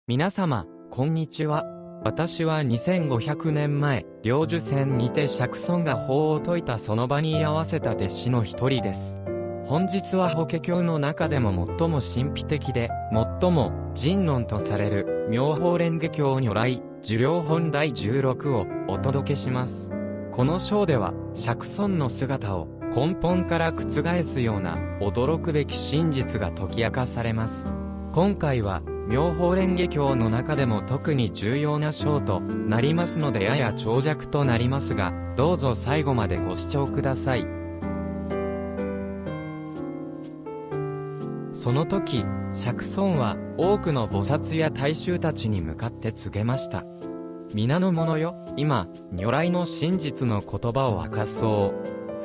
皆様、こんにちは。私は2500年前、領寿戦にて釈尊が法を説いたその場に居合わせた弟子の一人です。本日は法華経の中でも最も神秘的で、最も神論とされる、妙法蓮華経如来、受領本第16をお届けします。この章では、釈尊の姿を根本から覆すような驚くべき真実が解き明かされます。今回は、妙法蓮華経の中でも特に重要な章となりますのでやや長尺となりますが、どうぞ最後までご視聴ください。その時、釈尊は多くの菩薩や大衆たちに向かって告げました。皆の者よ、今、如来の真実の言葉を明かそ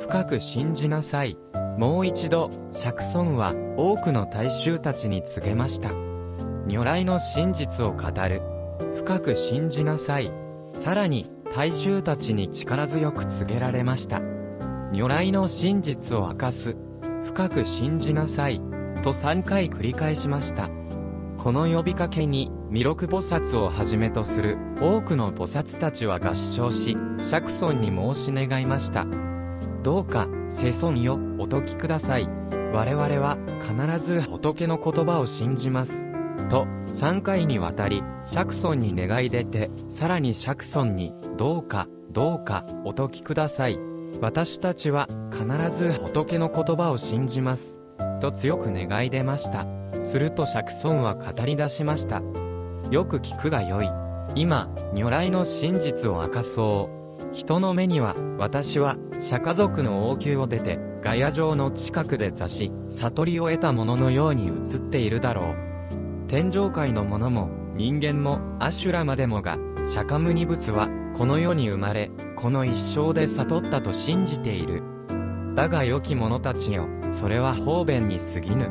う。深く信じなさい。もう一度、釈尊は多くの大衆たちに告げました。如来の真実を語る。深く信じなさい。さらに、大衆たちに力強く告げられました。如来の真実を明かす。深く信じなさい。と3回繰り返しました。この呼びかけに、弥勒菩薩をはじめとする多くの菩薩たちは合唱し、釈尊に申し願いました。どうか、世尊よ、お説きください。我々は、必ず仏の言葉を信じます。と、3回にわたり、釈尊に願い出て、さらに釈尊に、どうか、お説きください。私たちは、必ず仏の言葉を信じます。と強く願い出ました。すると釈尊は語り出しました。よく聞くがよい。今、如来の真実を明かそう。人の目には、私は、釈迦族の王宮を出て、ガヤ城の近くで座し、悟りを得たもののように映っているだろう。天上界の者も、人間も、阿修羅までもが、釈迦牟尼仏は、この世に生まれ、この一生で悟ったと信じている。だが良き者たちよ、それは方便に過ぎぬ。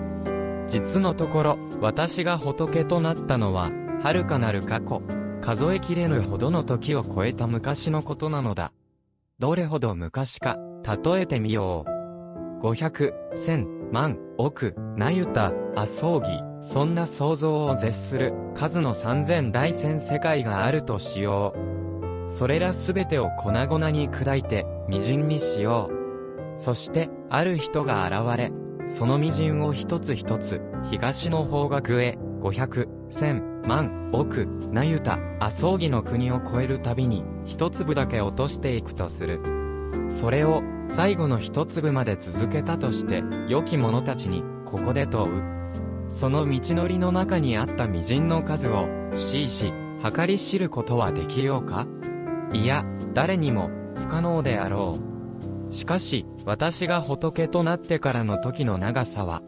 実のところ、私が仏となったのは、遥かなる過去、数えきれぬほどの時を超えた昔のことなのだ。どれほど昔か、例えてみよう。500、1000、万、億、那由他、阿僧祇、そんな想像を絶する数の3000大千世界があるとしよう。それらすべてを粉々に砕いて、微塵にしよう。そして、ある人が現れ、その微塵を一つ一つ、東の方角へ、500、1000、万、億、那由他、阿僧祇の国を越えるたびに、一粒だけ落としていくとする。それを、最後の一粒まで続けたとして、良き者たちに、ここで問う。その道のりの中にあった微塵の数を、計り知ることはできようか？いや、誰にも、不可能であろう。しかし、私が仏となってからの時の長さは、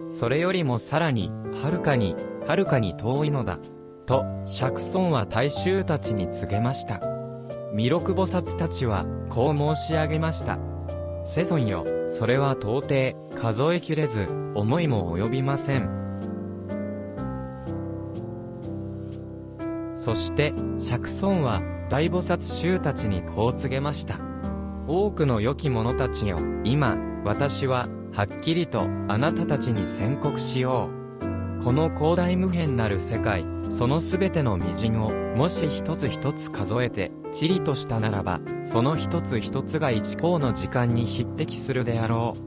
それよりもさらに、はるかに遠いのだ。と、釈尊は大衆たちに告げました。弥勒菩薩たちは、こう申し上げました。世尊よ、それは到底、数えきれず、思いも及びません。そして、釈尊は、大菩薩衆たちにこう告げました。多くの良き者たちよ、今、私は、はっきりと、あなたたちに宣告しよう。この広大無辺なる世界、そのすべての微塵を、もし一つ一つ数えて、地理としたならば、その一つ一つが一光の時間に匹敵するであろう。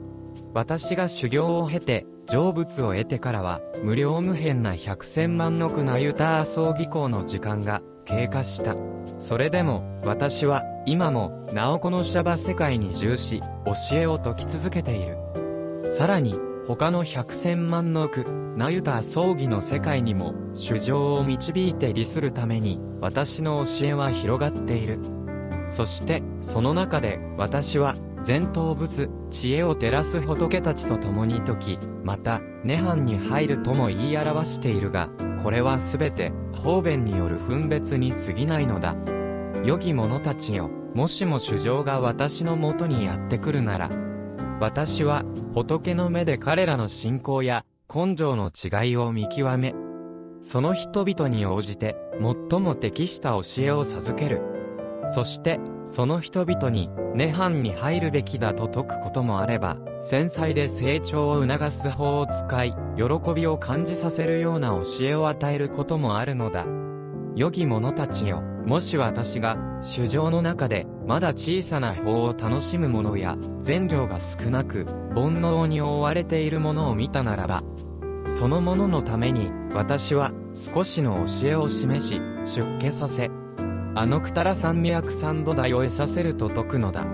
私が修行を経て、成仏を得てからは、無量無辺な百千万億那由他阿僧祇光の時間が、経過した。それでも、私は、今も、なおこのシャバ世界に従し、教えを説き続けている。さらに、他の百千万の億、那由他阿僧祇の世界にも、衆生を導いて利するために、私の教えは広がっている。そして、その中で、私は、全当仏、知恵を照らす仏たちと共に説き、また、涅槃に入るとも言い表しているが、これはすべて、方便による分別に過ぎないのだ。良き者たちよ、もしも衆生が私のもとにやってくるなら、私は、仏の目で彼らの信仰や根性の違いを見極め、その人々に応じて、最も適した教えを授ける。そして、その人々に、涅槃に入るべきだと説くこともあれば、繊細で成長を促す法を使い、喜びを感じさせるような教えを与えることもあるのだ。良き者たちよ、もし私が、衆生の中で、まだ小さな法を楽しむ者や、善行が少なく、煩悩に覆われている者を見たならば、その者のために、私は、少しの教えを示し、出家させ、あのくたら三脈三度台を得させると説くのだ。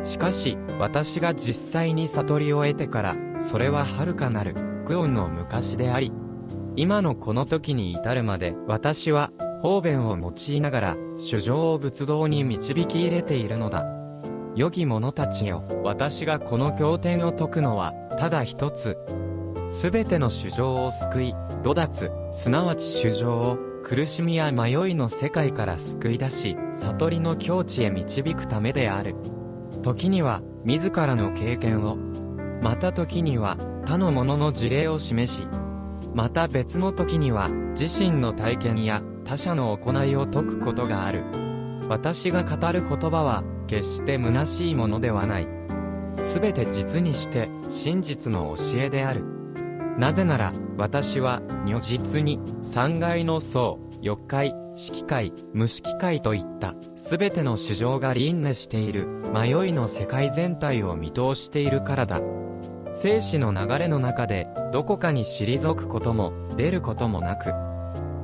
しかし、私が実際に悟りを得てから、それは遥かなる、久遠の昔であり、今のこの時に至るまで、私は、方便を用いながら、衆生を仏道に導き入れているのだ。良き者たちよ、私がこの経典を説くのは、ただ一つ。すべての衆生を救い、度脱、すなわち衆生を、苦しみや迷いの世界から救い出し、悟りの境地へ導くためである。時には、自らの経験を、また時には、他の者の事例を示し、また別の時には、自身の体験や他者の行いを説くことがある。私が語る言葉は、決して虚しいものではない。すべて実にして、真実の教えである。なぜなら、私は、如実に、三界の相、欲界、色界、無色界といった、すべての衆生が輪廻している、迷いの世界全体を見通しているからだ。生死の流れの中で、どこかに退くことも、出ることもなく。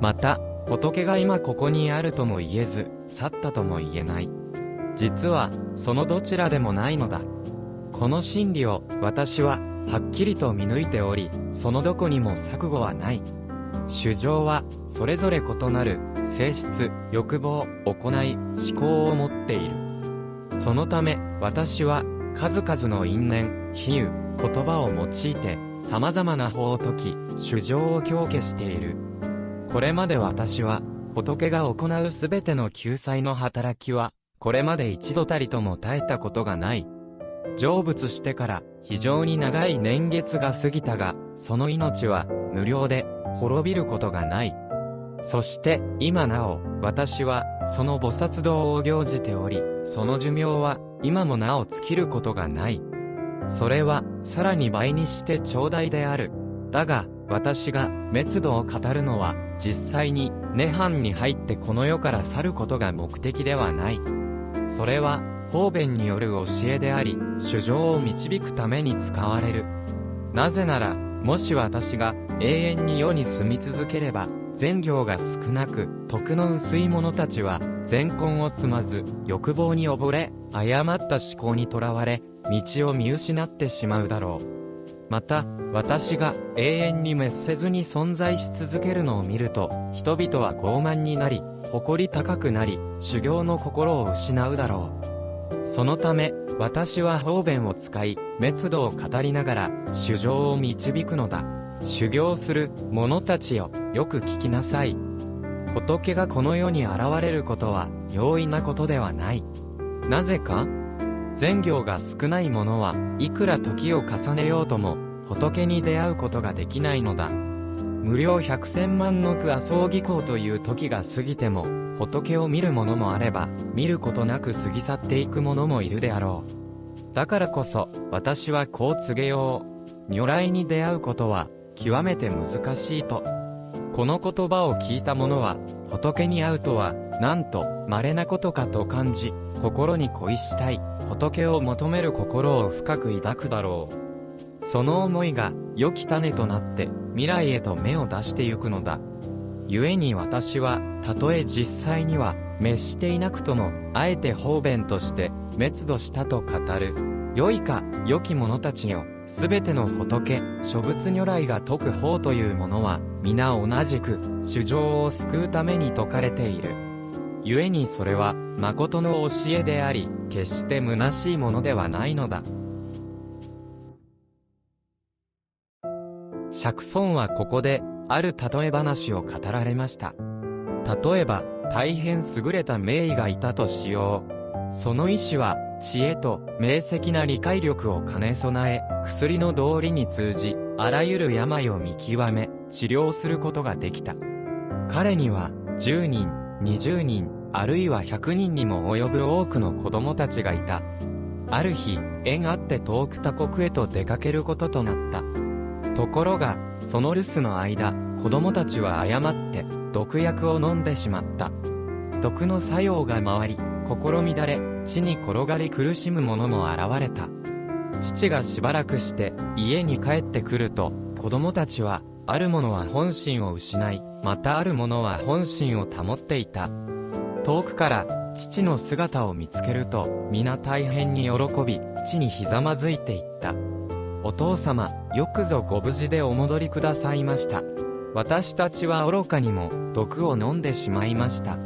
また、仏が今ここにあるとも言えず、去ったとも言えない。実は、そのどちらでもないのだ。この真理を、私は、はっきりと見抜いており、そのどこにも錯誤はない。衆生は、それぞれ異なる、性質、欲望、行い、思考を持っている。そのため、私は、数々の因縁、比喩、言葉を用いて、様々な法を説き、衆生を教化している。これまで私は、仏が行うすべての救済の働きは、これまで一度たりとも絶えたことがない。成仏してから非常に長い年月が過ぎたが、その命は無料で滅びることがない。そして今なお私はその菩薩道を行じており、その寿命は今もなお尽きることがない。それはさらに倍にして長大である。だが私が滅度を語るのは実際に涅槃に入ってこの世から去ることが目的ではない。それは方便による教えであり、衆生を導くために使われる。なぜなら、もし私が永遠に世に住み続ければ、善行が少なく、徳の薄い者たちは、善根を積まず、欲望に溺れ、誤った思考にとらわれ、道を見失ってしまうだろう。また、私が永遠に滅せずに存在し続けるのを見ると、人々は傲慢になり、誇り高くなり、修行の心を失うだろう。そのため、私は方便を使い、滅度を語りながら、衆生を導くのだ。修行する者たちよ、よく聞きなさい。仏がこの世に現れることは、容易なことではない。なぜか？善行が少ない者は、いくら時を重ねようとも、仏に出会うことができないのだ。無料百千万の阿僧義行という時が過ぎても、仏を見る者もあれば、見ることなく過ぎ去っていく者もいるであろう。だからこそ、私はこう告げよう。如来に出会うことは、極めて難しいと。この言葉を聞いた者は、仏に会うとは、なんと、稀なことかと感じ、心に恋したい、仏を求める心を深く抱くだろう。その思いが、良き種となって、未来へと芽を出してゆくのだ。故に私は、たとえ実際には、滅していなくとも、あえて方便として、滅度したと語る。良いか、良き者たちよ、すべての仏、諸仏如来が説く法というものは、皆同じく、衆生を救うために説かれている。故にそれは、誠の教えであり、決して虚しいものではないのだ。釈尊はここで、ある例え話を語られました。例えば、大変優れた名医がいたとしよう。その医師は、知恵と明晰な理解力を兼ね備え、薬の道理に通じ、あらゆる病を見極め、治療することができた。彼には、10人、20人、あるいは100人にも及ぶ多くの子供たちがいた。ある日、縁あって遠く他国へと出かけることとなった。ところが、その留守の間、子供たちは誤って毒薬を飲んでしまった。毒の作用が回り、心乱れ、地に転がり苦しむ者も現れた。父がしばらくして家に帰ってくると、子供たちは、ある者は本心を失い、またある者は本心を保っていた。遠くから父の姿を見つけると、皆大変に喜び、地にひざまずいていった。お父様、よくぞご無事でお戻りくださいました。私たちは愚かにも毒を飲んでしまいました。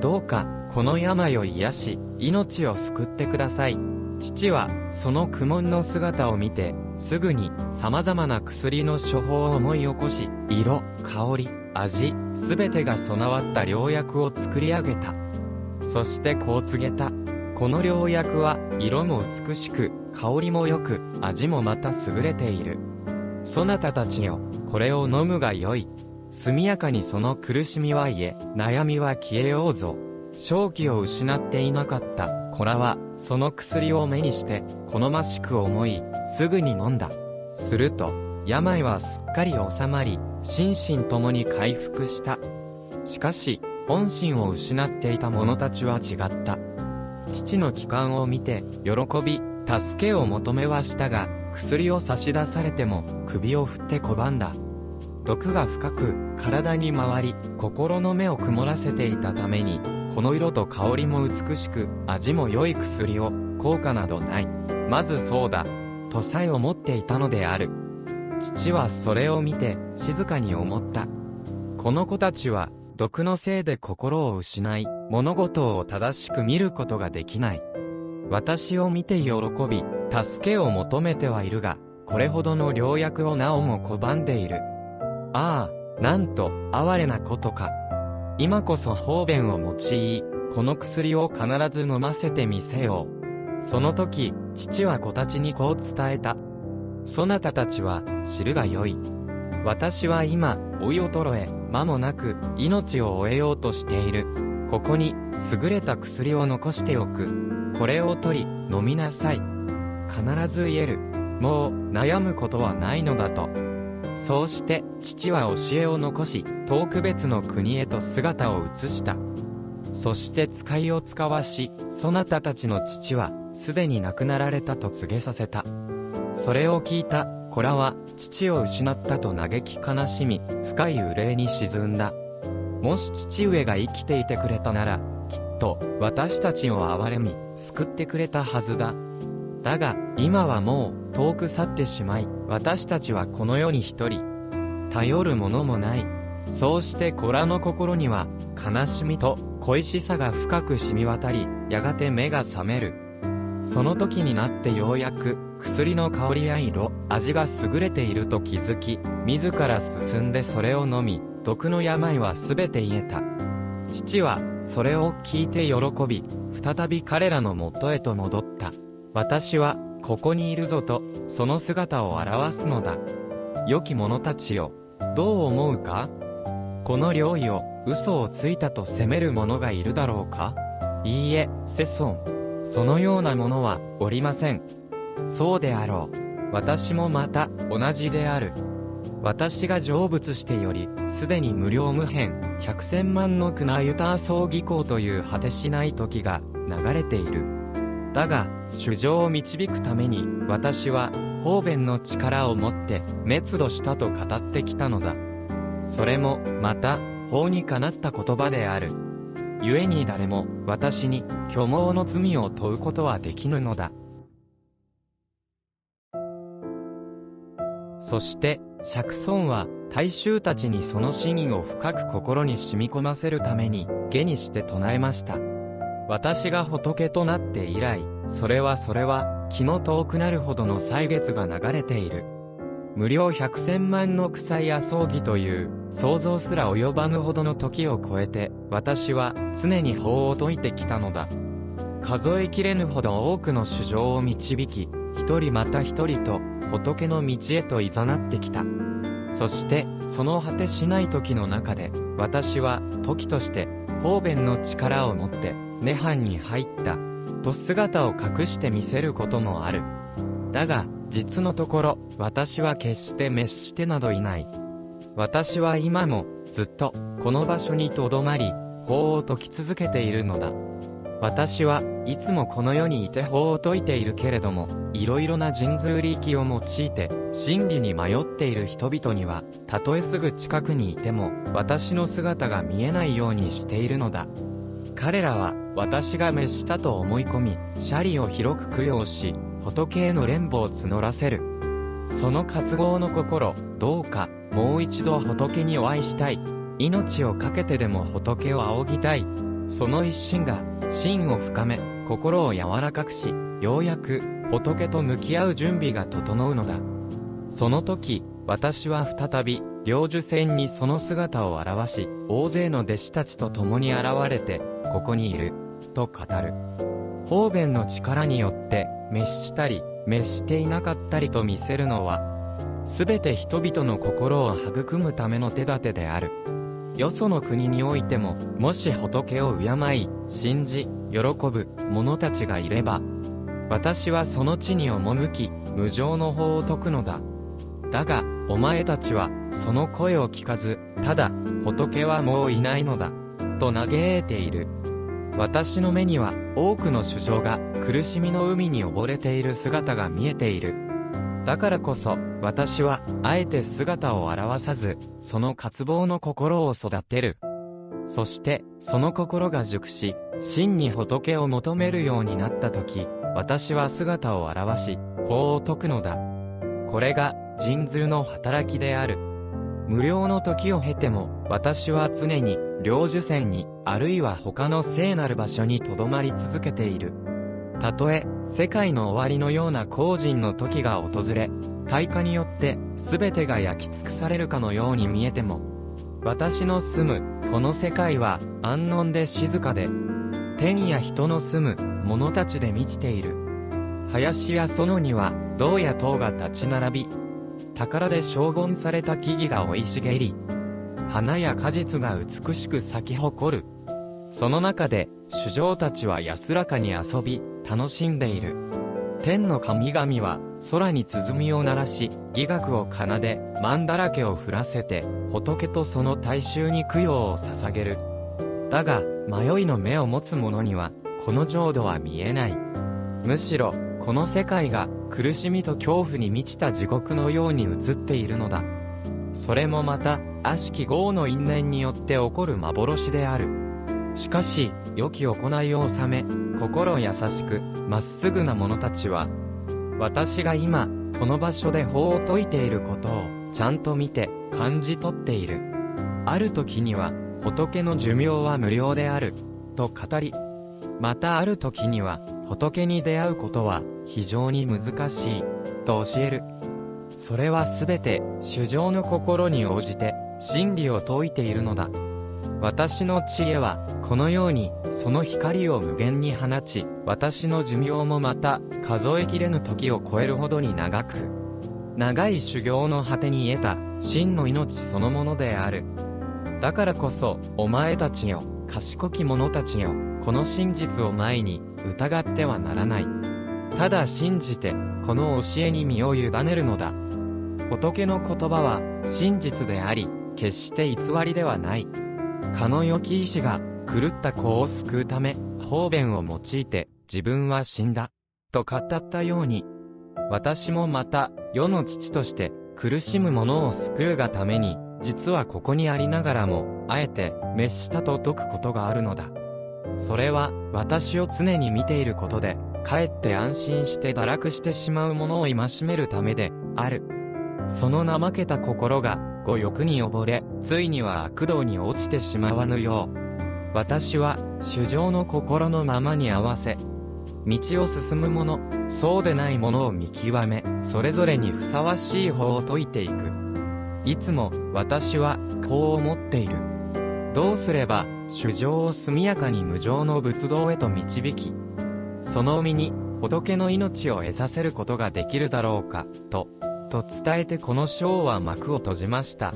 どうか、この病を癒し、命を救ってください。父は、その苦悶の姿を見て、すぐに、様々な薬の処方を思い起こし、色、香り、味、すべてが備わった良薬を作り上げた。そしてこう告げた。この良薬は、色も美しく、香りも良く、味もまた優れている。そなたたちよ、これを飲むがよい。速やかにその苦しみは癒え、悩みは消えようぞ。正気を失っていなかった子らは、その薬を目にして、好ましく思い、すぐに飲んだ。すると、病はすっかり収まり、心身ともに回復した。しかし、本心を失っていた者たちは違った。父の帰還を見て、喜び、助けを求めはしたが、薬を差し出されても、首を振って拒んだ。毒が深く、体に回り、心の目を曇らせていたために、この色と香りも美しく、味も良い薬を、効果などない。まずそうだ、とさえ思っていたのである。父はそれを見て、静かに思った。この子たちは、毒のせいで心を失い、物事を正しく見ることができない。私を見て喜び、助けを求めてはいるが、これほどの良薬をなおも拒んでいる。ああ、なんと、哀れなことか。今こそ方便を用い、この薬を必ず飲ませてみせよう。その時、父は子たちにこう伝えた。そなたたちは、知るがよい。私は今、老い衰え、間もなく、命を終えようとしている。ここに、優れた薬を残しておく。これを取り、飲みなさい。必ず言える。もう、悩むことはないのだと。そうして、父は教えを残し、遠く別の国へと姿を移した。そして使いを使わし、そなたたちの父は、すでに亡くなられたと告げさせた。それを聞いた子らは、父を失ったと嘆き悲しみ、深い憂いに沈んだ。もし父上が生きていてくれたなら、きっと、私たちを憐れみ、救ってくれたはずだ。だが、今はもう、遠く去ってしまい、私たちはこの世に一人。頼るものもない。そうして子らの心には、悲しみと恋しさが深く染み渡り、やがて目が覚める。その時になってようやく、薬の香りや色、味が優れていると気づき、自ら進んでそれを飲み、毒の病はすべて癒えた。父は、それを聞いて喜び、再び彼らのもとへと戻った。私は、ここにいるぞと、その姿を表すのだ。良き者たちよ、どう思うか？この領域を、嘘をついたと責める者がいるだろうか？いいえ、セソン。そのようなものは、おりません。そうであろう。私もまた、同じである。私が成仏してより、すでに無量無辺、百千万のクナユターソー技巧という果てしない時が、流れている。だが、主情を導くために、私は、方便の力を持って、滅度したと語ってきたのだ。それも、また、法にかなった言葉である。故に誰も、私に、虚妄の罪を問うことはできぬのだ。そして、釈尊は、大衆たちにその真意を深く心に染み込ませるために、下にして唱えました。私が仏となって以来、それは、気の遠くなるほどの歳月が流れている。無量百千万の草や葬儀という、想像すら及ばぬほどの時を超えて、私は常に法を説いてきたのだ。数えきれぬほど多くの衆生を導き、一人また一人と、仏の道へと誘ってきた。そして、その果てしない時の中で、私は、時として、方便の力を持って、涅槃に入った、と姿を隠して見せることもある。だが、実のところ、私は決して滅してなどいない。私は今も、ずっと、この場所にとどまり、法を説き続けているのだ。私はいつもこの世にいて法を説いているけれども、いろいろな神通力を用いて、真理に迷っている人々には、たとえすぐ近くにいても、私の姿が見えないようにしているのだ。彼らは、私が滅したと思い込み、舎利を広く供養し、仏への蓮母を募らせる。その渇望の心、どうか、もう一度仏にお会いしたい。命を懸けてでも仏を仰ぎたい。その一心が、心を深め、心を柔らかくし、ようやく、仏と向き合う準備が整うのだ。その時、私は再び、領寿仙にその姿を現し、大勢の弟子たちと共に現れて、ここにいる、と語る。方便の力によって、滅したり、滅していなかったりと見せるのは、すべて人々の心を育むための手立てである。よその国においても、もし仏を敬い、信じ、喜ぶ者たちがいれば、私はその地に赴き、無常の法を説くのだ。だが、お前たちは、その声を聞かず、ただ、仏はもういないのだ、と嘆いている。私の目には、多くの衆生が、苦しみの海に溺れている姿が見えている。だからこそ、私は、あえて姿を現さず、その渇望の心を育てる。そして、その心が熟し、真に仏を求めるようになったとき、私は姿を現し、法を説くのだ。これが、神通の働きである。無量の時を経ても、私は常に、領寿仙に、あるいは他の聖なる場所に留まり続けている。たとえ、世界の終わりのような荒人の時が訪れ、大火によって全てが焼き尽くされるかのように見えても、私の住むこの世界は安穏で静かで、天や人の住む者たちで満ちている。林や園には銅や塔が立ち並び、宝で荘厳された木々が生い茂り、花や果実が美しく咲き誇る。その中で、衆生たちは安らかに遊び、楽しんでいる。天の神々は、空に鼓を鳴らし、伎楽を奏で、曼荼羅を降らせて、仏とその大衆に供養を捧げる。だが、迷いの目を持つ者には、この浄土は見えない。むしろ、この世界が、苦しみと恐怖に満ちた地獄のように映っているのだ。それもまた、悪しき業の因縁によって起こる幻である。しかし、良き行いを収め、心優しく、まっすぐな者たちは、私が今、この場所で法を説いていることを、ちゃんと見て、感じ取っている。ある時には、仏の寿命は無料である、と語り、またある時には、仏に出会うことは、非常に難しい、と教える。それはすべて、衆生の心に応じて、真理を説いているのだ。私の知恵は、このように、その光を無限に放ち、私の寿命もまた、数えきれぬ時を超えるほどに長く、長い修行の果てに得た、真の命そのものである。だからこそ、お前たちよ、賢き者たちよ、この真実を前に、疑ってはならない。ただ信じて、この教えに身を委ねるのだ。仏の言葉は、真実であり、決して偽りではない。かの良き医師が、狂った子を救うため、方便を用いて、自分は死んだ、と語ったように、私もまた、世の父として、苦しむ者を救うがために、実はここにありながらも、あえて、滅したと説くことがあるのだ。それは、私を常に見ていることで、かえって安心して堕落してしまう者を戒めるためで、ある。その怠けた心が、ご欲に溺れ、ついには悪道に落ちてしまわぬよう。私は、衆生の心のままに合わせ、道を進む者、そうでない者を見極め、それぞれにふさわしい法を説いていく。いつも、私は、こう思っている。どうすれば、衆生を速やかに無常の仏道へと導き、その身に、仏の命を得させることができるだろうか、と伝えてこの章は幕を閉じました。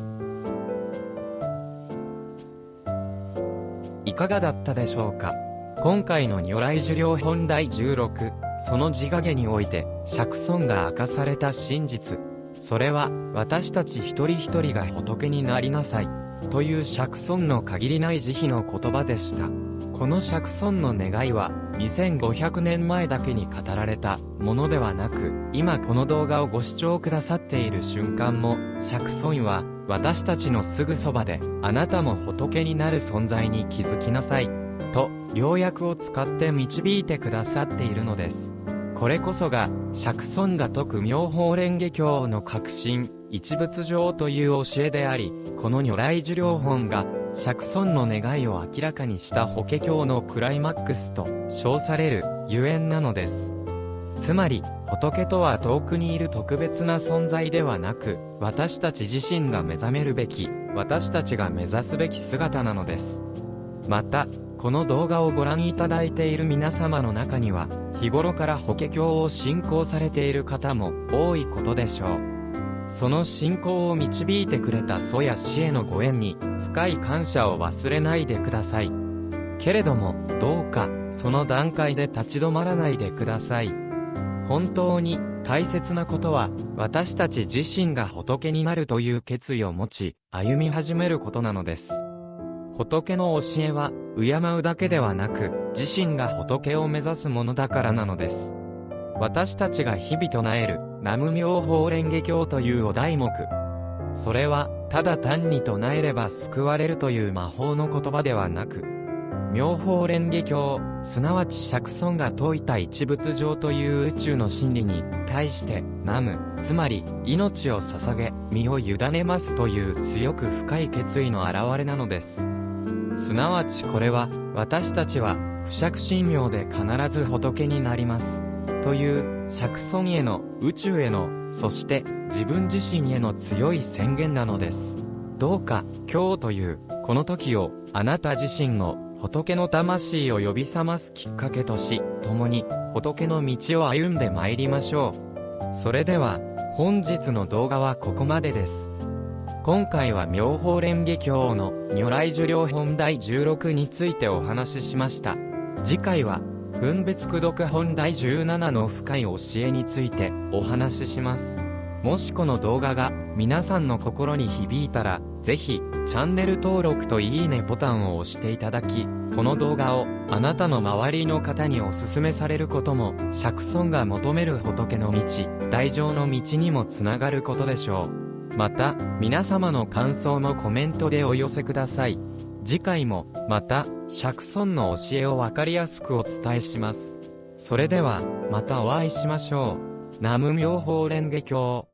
いかがだったでしょうか。今回の如来寿量本第16、その自我下において、釈尊が明かされた真実。それは、私たち一人一人が仏になりなさい。という釈尊の限りない慈悲の言葉でした。この釈尊の願いは、2500年前だけに語られたものではなく、今この動画をご視聴くださっている瞬間も、釈尊は、私たちのすぐそばで、あなたも仏になる存在に気づきなさい。と、良訳を使って導いてくださっているのです。これこそが、釈尊が説く妙法蓮華経の核心、一仏上という教えであり、この如来寿量本が、釈尊の願いを明らかにした法華経のクライマックスと称されるゆえんなのです。つまり、仏とは遠くにいる特別な存在ではなく、私たち自身が目覚めるべき、私たちが目指すべき姿なのです。また、この動画をご覧いただいている皆様の中には、日頃から法華経を信仰されている方も多いことでしょう。その信仰を導いてくれた祖や師へのご縁に、深い感謝を忘れないでください。けれども、どうか、その段階で立ち止まらないでください。本当に大切なことは、私たち自身が仏になるという決意を持ち、歩み始めることなのです。仏の教えは、敬うだけではなく、自身が仏を目指すものだからなのです。私たちが日々唱える、南無妙法蓮華経というお題目。それは、ただ単に唱えれば救われるという魔法の言葉ではなく、妙法蓮華経、すなわち釈尊が説いた一仏上という宇宙の真理に対して南無、つまり命を捧げ身を委ねますという強く深い決意の表れなのです。すなわちこれは私たちは不釈神妙で必ず仏になりますという釈尊への宇宙へのそして自分自身への強い宣言なのです。どうか今日というこの時をあなた自身の仏の魂を呼び覚ますきっかけとし、共に仏の道を歩んで参りましょう。それでは、本日の動画はここまでです。今回は妙法蓮華経の如来寿量本第16についてお話ししました。次回は、分別功読本第17の深い教えについてお話しします。もしこの動画が皆さんの心に響いたら、ぜひ、チャンネル登録といいねボタンを押していただき、この動画をあなたの周りの方にお勧めされることも、釈尊が求める仏の道、大乗の道にもつながることでしょう。また、皆様の感想もコメントでお寄せください。次回も、また、釈尊の教えをわかりやすくお伝えします。それでは、またお会いしましょう。南無妙法蓮華経。